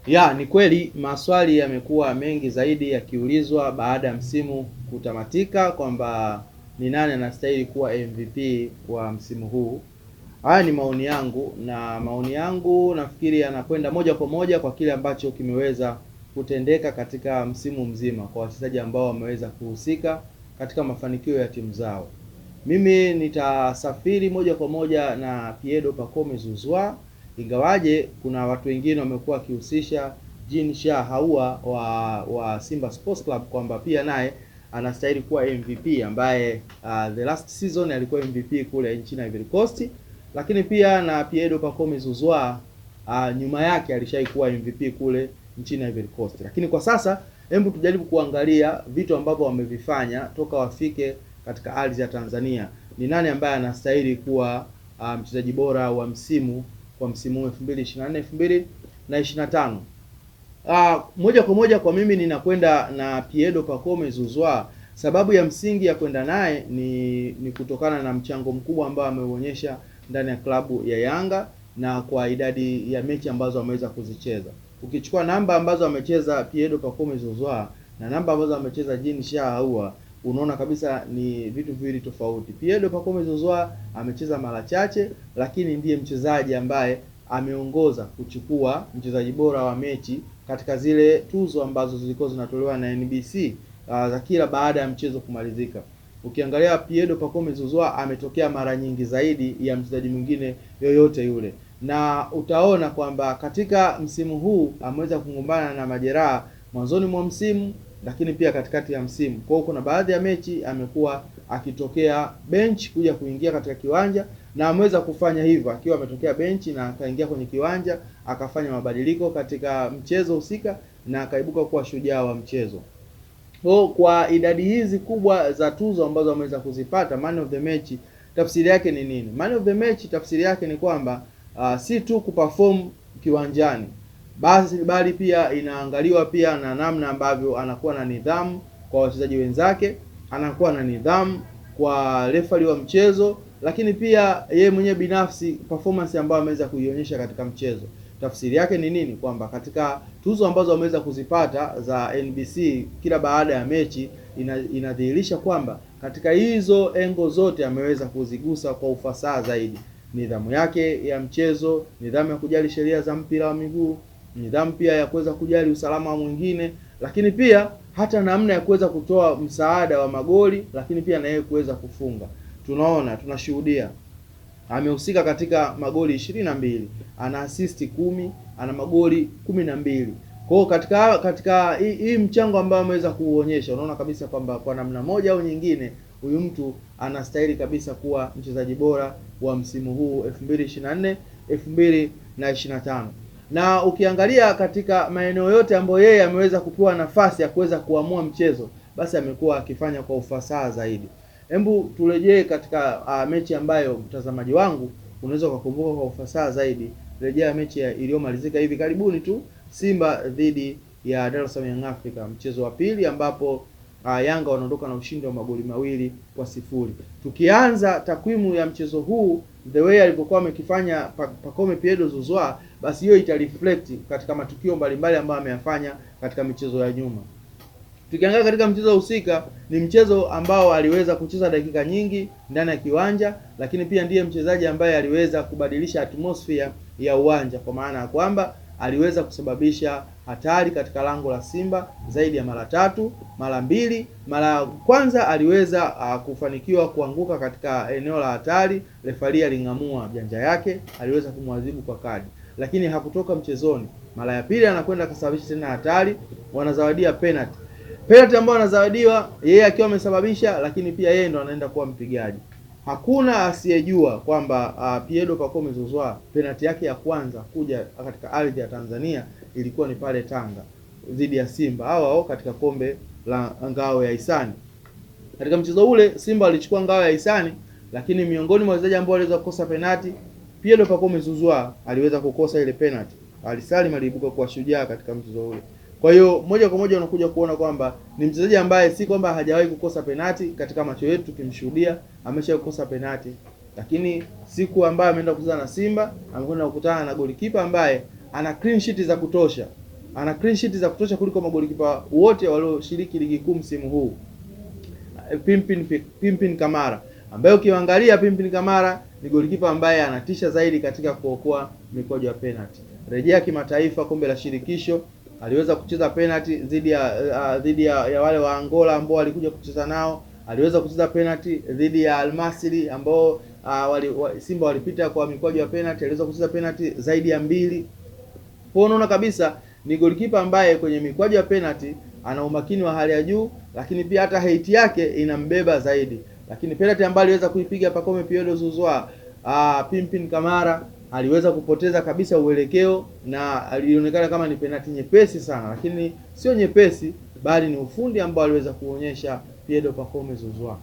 Ni kweli maswali yamekuwa mengi zaidi yakiulizwa baada ya msimu kutamatika kwamba ni nani anastahili kuwa MVP wa msimu huu. Haya ni maoni yangu, na maoni yangu nafikiri yanakwenda moja kwa moja kwa kile ambacho kimeweza kutendeka katika msimu mzima kwa wachezaji ambao wameweza kuhusika katika mafanikio ya timu zao. Mimi nitasafiri moja kwa moja na Pierre Pacome Zouzoua, ingawaje kuna watu wengine wamekuwa wakihusisha Jean Charles Ahoua wa Simba Sports Club kwamba pia naye anastahili kuwa MVP, ambaye the last season alikuwa MVP kule nchini Ivory Coast, lakini pia na Pierre Pacome Zouzoua nyuma yake alishai kuwa MVP kule nchini Ivory Coast. Lakini kwa sasa hebu tujaribu kuangalia vitu ambavyo wamevifanya toka wafike katika ardhi ya Tanzania. Ni nani ambaye anastahili kuwa mchezaji bora wa msimu kwa msimu 2024 2025? Moja kwa moja kwa mimi ninakwenda na Pierre Pacome Zouzoua. Sababu ya msingi ya kwenda naye ni kutokana na mchango mkubwa ambao ameuonyesha ndani ya klabu ya Yanga na kwa idadi ya mechi ambazo ameweza kuzicheza. Ukichukua namba ambazo amecheza Pierre Pacome Zouzoua na namba ambazo amecheza Jean Charles Ahoua, unaona kabisa ni vitu viwili tofauti. Pierre Pacome Zouzoua amecheza mara chache, lakini ndiye mchezaji ambaye ameongoza kuchukua mchezaji bora wa mechi katika zile tuzo ambazo zilikuwa zinatolewa na NBC za kila baada ya mchezo kumalizika. Ukiangalia Pierre Pacome Zouzoua ametokea mara nyingi zaidi ya mchezaji mwingine yoyote yule, na utaona kwamba katika msimu huu ameweza kugombana na majeraha mwanzoni mwa msimu, lakini pia katikati ya msimu. Kwa hiyo kuna baadhi ya mechi amekuwa akitokea bench kuja kuingia katika kiwanja, na ameweza kufanya hivyo akiwa ametokea benchi na akaingia kwenye kiwanja akafanya mabadiliko katika mchezo husika na akaibuka kuwa shujaa wa mchezo. Kwa idadi hizi kubwa za tuzo ambazo ameweza kuzipata, man of the match tafsiri yake ni nini? Man of the match tafsiri yake ni kwamba si tu kuperform kiwanjani bali pia inaangaliwa pia na namna ambavyo anakuwa na nidhamu kwa wachezaji wenzake, anakuwa na nidhamu kwa referee wa mchezo, lakini pia yeye mwenyewe binafsi performance ambayo ameweza kuionyesha katika mchezo. Tafsiri yake ni nini? Kwamba katika tuzo ambazo ameweza kuzipata za NBC kila baada ya mechi inadhihirisha kwamba katika hizo engo zote ameweza kuzigusa kwa ufasaha zaidi. Nidhamu yake ya mchezo, nidhamu ya kujali sheria za mpira wa miguu, nidhamu pia ya kuweza kujali usalama wa mwingine, lakini pia hata namna ya kuweza kutoa msaada wa magoli, lakini pia na yeye kuweza kufunga. Tunashuhudia amehusika katika magoli 22, ana assist 10, ana magoli 12. Kwa hiyo katika hii mchango ambao ameweza kuuonyesha, unaona kabisa kwamba kwa namna moja au nyingine huyu mtu anastahili kabisa kuwa mchezaji bora wa msimu huu 2024 2025. Na ukiangalia katika maeneo yote ambayo yeye ameweza kupewa nafasi ya kuweza kuamua mchezo, basi amekuwa akifanya kwa ufasaha zaidi. Hebu turejee katika mechi ambayo mtazamaji wangu unaweza kukumbuka kwa ufasaha zaidi. Rejea mechi iliyomalizika hivi karibuni tu, Simba dhidi ya Dar es Salaam Young Africa, mchezo wa pili ambapo Yanga wanaondoka na ushindi wa magoli 2-0. Tukianza takwimu ya mchezo huu, the way alipokuwa amekifanya Pacome Pierre Zouzoua, basi hiyo itareflect katika matukio mbalimbali ambayo ameyafanya katika michezo ya nyuma. Tukiangalia katika mchezo husika, ni mchezo ambao aliweza kucheza dakika nyingi ndani ya kiwanja, lakini pia ndiye mchezaji ambaye aliweza kubadilisha atmosphere ya uwanja, kwa maana ya kwamba aliweza kusababisha hatari katika lango la Simba zaidi ya mara 3, mara 2. Mara kwanza aliweza kufanikiwa kuanguka katika eneo la hatari, refari aling'amua janja yake, aliweza kumwadhibu kwa kadi, lakini hakutoka mchezoni. Mara ya pili anakwenda kusababisha tena hatari, wanazawadia penalty ambayo anazawadiwa yeye akiwa amesababisha, lakini pia yeye ndo anaenda kuwa mpigaji. Hakuna asiyejua kwamba Pierre Pacome Zouzoua penalty yake ya kwanza kuja katika ardhi ya Tanzania ilikuwa ni pale Tanga dhidi ya Simba hao katika kombe la ngao ya hisani. Katika mchezo ule Simba alichukua ngao ya hisani, lakini miongoni mwa wachezaji ambao waliweza kukosa penalty, Pierre Pacome Zouzoua aliweza kukosa ile penalty. Alisalim aliibuka kwa shujaa katika mchezo ule. Kwa hiyo moja kwa moja unakuja kuona kwamba ni mchezaji ambaye si kwamba hajawahi kukosa penalti katika macho yetu, tukimshuhudia amesha kukosa penalti, lakini siku ambayo ameenda kucheza na Simba amekwenda kukutana na golikipa ambaye ana clean sheet za kutosha. ana clean sheet za kutosha kuliko magolikipa wote walioshiriki ligi kuu msimu huu. Pimpin Kamara, ambaye ukiangalia Pimpin Kamara ni golikipa ambaye anatisha zaidi katika kuokoa mikwaju ya penalty. Rejea kimataifa, kombe la shirikisho, aliweza kucheza penalty dhidi ya wale wa Angola ambao walikuja kucheza nao. Aliweza kucheza penalty dhidi ya Al Masry ambao Simba walipita kwa mikwaju ya penalty. Aliweza kucheza penalty zaidi ya 2. Kwa unaona kabisa ni golikipa ambaye kwenye mikwaju ya penalty ana umakini wa hali ya juu, lakini pia hata height yake inambeba zaidi. Lakini penalty ambayo aliweza kuipiga Pacome Pierre Zouzoua, Pimpin Kamara aliweza kupoteza kabisa uelekeo na alionekana kama ni penalty nyepesi sana, lakini sio nyepesi bali ni ufundi ambao aliweza kuonyesha Pierre Pacome Zouzoua.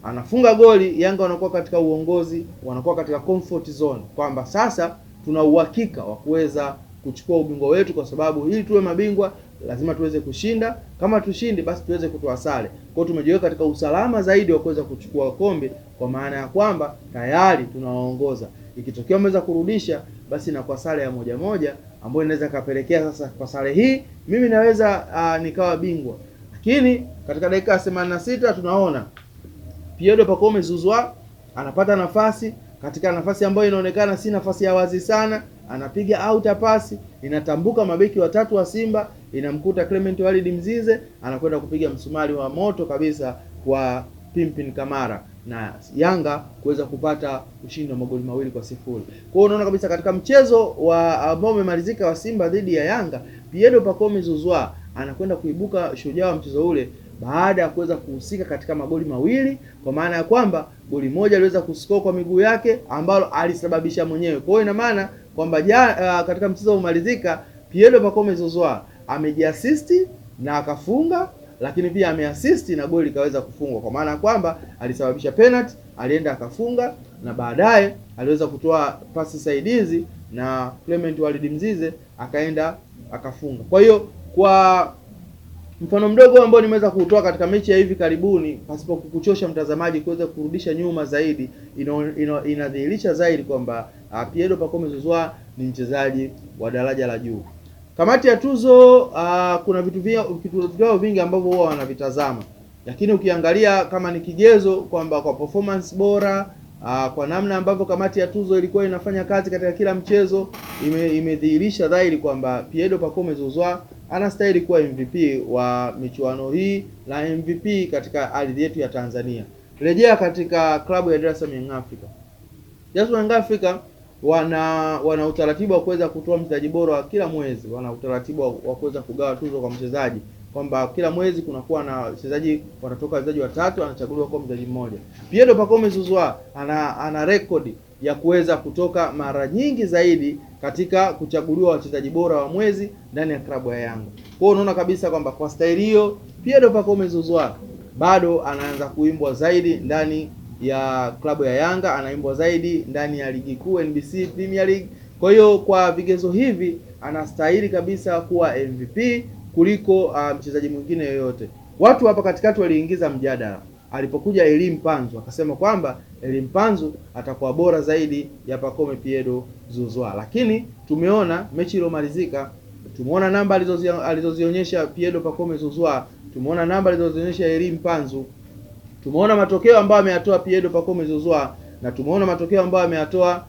Anafunga goli, Yanga wanakuwa katika uongozi, wanakuwa katika comfort zone kwamba sasa tuna uhakika wa kuweza kuchukua ubingwa wetu, kwa sababu ili tuwe mabingwa lazima tuweze kushinda. Kama tushindi basi tuweze kutoa sare. Kwa hiyo tumejiweka katika usalama zaidi wa kuweza kuchukua kombe, kwa maana ya kwamba tayari tunawaongoza. Ikitokea umeweza kurudisha, basi na kwa sare ya 1-1 ambayo inaweza kapelekea sasa kwa sare hii mimi naweza nikawa bingwa. Lakini katika dakika ya 86 tunaona Pierre Pacome Zouzoua anapata nafasi, katika nafasi ambayo inaonekana si nafasi ya wazi sana, anapiga outer pass, inatambuka mabeki watatu wa Simba, inamkuta Clement Walid Mzize, anakwenda kupiga msumari wa moto kabisa kwa Pimpin Kamara na Yanga kuweza kupata ushindi wa magoli 2-0. Kwa hiyo unaona kabisa katika mchezo wa ambao umemalizika wa Simba dhidi ya Yanga, Pierre Pacome Zouzoua anakwenda kuibuka shujaa wa mchezo ule baada ya kuweza kuhusika katika magoli 2, kwa maana ya kwamba goli moja aliweza kuscore kwa miguu yake ambalo alisababisha mwenyewe. Kwa hiyo ina maana kwamba katika mchezo umalizika Pierre Pacome Zouzoua amejiassist na akafunga, lakini pia ameassist na goli kaweza kufungwa, kwa maana kwamba alisababisha penalty, alienda akafunga, na baadaye aliweza kutoa pasi saidizi na Clement Walid Mzize akaenda akafunga. Kwa hiyo kwa mfano mdogo ambao nimeweza kuutoa katika mechi ya hivi karibuni, pasipo kukuchosha mtazamaji kuweza kurudisha nyuma zaidi, inadhihirisha zaidi kwamba Pierre Pacome Zouzoua ni mchezaji wa daraja la juu. Kamati ya tuzo kuna vitu vyao vingi ambavyo huwa wanavitazama, lakini ukiangalia kama ni kigezo kwamba kwa performance bora, kwa namna ambavyo kamati ya tuzo ilikuwa inafanya kazi katika kila mchezo, imedhihirisha dhahiri kwamba Pierre Pacome Zouzoua anastahili kuwa MVP wa michuano hii na MVP katika ardhi yetu ya Tanzania. Rejea katika klabu ya Dar es Salaam Young Africa. Dar es Salaam Young Africa wana utaratibu wa kuweza kutoa mchezaji bora wa kila mwezi. Wana utaratibu wa kuweza kugawa tuzo kwa mchezaji, kwamba kila mwezi kunakuwa na wachezaji, watatoka wachezaji watatu, anachaguliwa kwa mchezaji mmoja. Pierre Pacome Zouzoua ana rekodi ya kuweza kutoka mara nyingi zaidi katika kuchaguliwa wachezaji bora wa mwezi ndani ya klabu ya Yanga. Kwa hiyo unaona kabisa kwamba kwa staili hiyo Pierre Pacome Zouzoua bado anaanza kuimbwa zaidi ndani ya klabu ya Yanga, anaimbwa zaidi ndani ya ligi kuu NBC Premier League. Kwa hiyo kwa vigezo hivi anastahili kabisa kuwa MVP kuliko mchezaji mwingine yoyote. Watu hapa katikati waliingiza mjadala alipokuja Elie Mpanzu, akasema kwamba Elie Mpanzu atakuwa bora zaidi ya Pacome Pierre Zouzoua. Lakini tumeona mechi iliyomalizika, tumeona namba alizozionyesha Pierre Pacome Zouzoua, tumeona namba alizozionyesha Elie Mpanzu, tumeona matokeo ambayo ameyatoa Pierre Pacome Zouzoua na tumeona matokeo ambayo ameyatoa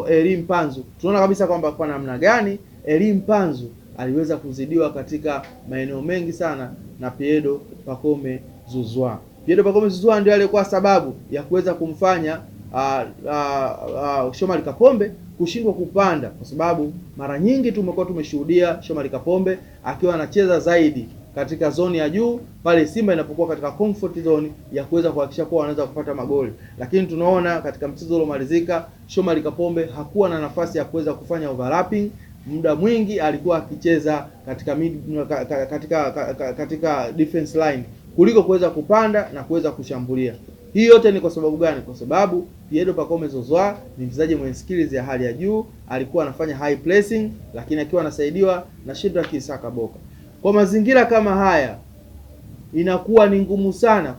Elie Mpanzu. Tunaona kabisa kwamba kwa namna gani Elie Mpanzu aliweza kuzidiwa katika maeneo mengi sana na Pierre Pacome Zouzoua. Pierre Pacome Zouzoua ndio alikuwa sababu ya kuweza kumfanya Shomari Kapombe kushindwa kupanda, kwa sababu mara nyingi tumekuwa tumeshuhudia Shomari Kapombe akiwa anacheza zaidi katika zoni ya juu pale Simba inapokuwa katika comfort zone ya kuweza kuhakikisha kuwa wanaweza kupata magoli. Lakini tunaona katika mchezo uliomalizika Shomari Kapombe hakuwa na nafasi ya kuweza kufanya overlapping. Muda mwingi alikuwa akicheza katika defense line kuliko kuweza kupanda na kuweza kushambulia. Hii yote ni kwa sababu gani? Kwa sababu Pierre Pacome Zouzoua ni mchezaji mwenye skills ya hali ya juu, alikuwa anafanya high pressing, lakini akiwa anasaidiwa na Shedrack Isaka Boka. Kwa mazingira kama haya inakuwa ni ngumu sana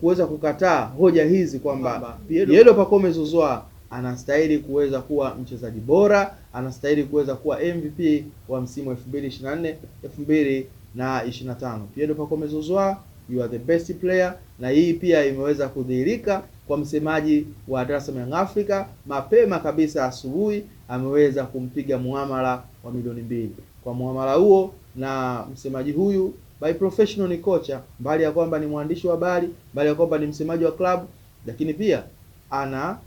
kuweza kukataa hoja hizi kwamba Pierre Pacome Zouzoua anastahili kuweza kuwa mchezaji bora, anastahili kuweza kuwa MVP wa msimu 2024 2025. Pierre Pacome Zouzoua, you are the best player. Na hii pia imeweza kudhihirika kwa msemaji wa Dar es Salaam Young Africa, mapema kabisa asubuhi ameweza kumpiga muamala wa milioni 2. Kwa muamala huo, na msemaji huyu by professional ni kocha, mbali ya kwamba ni mwandishi wa habari, mbali ya kwamba ni msemaji wa klabu, lakini pia ana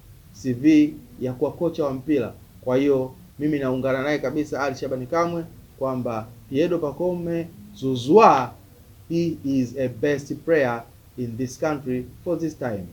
CV ya kuwa kocha wa mpira. Kwa hiyo mimi naungana naye kabisa Ali Shabani Kamwe kwamba Pierre Pacome Zouzoua, he is a best player in this country for this time.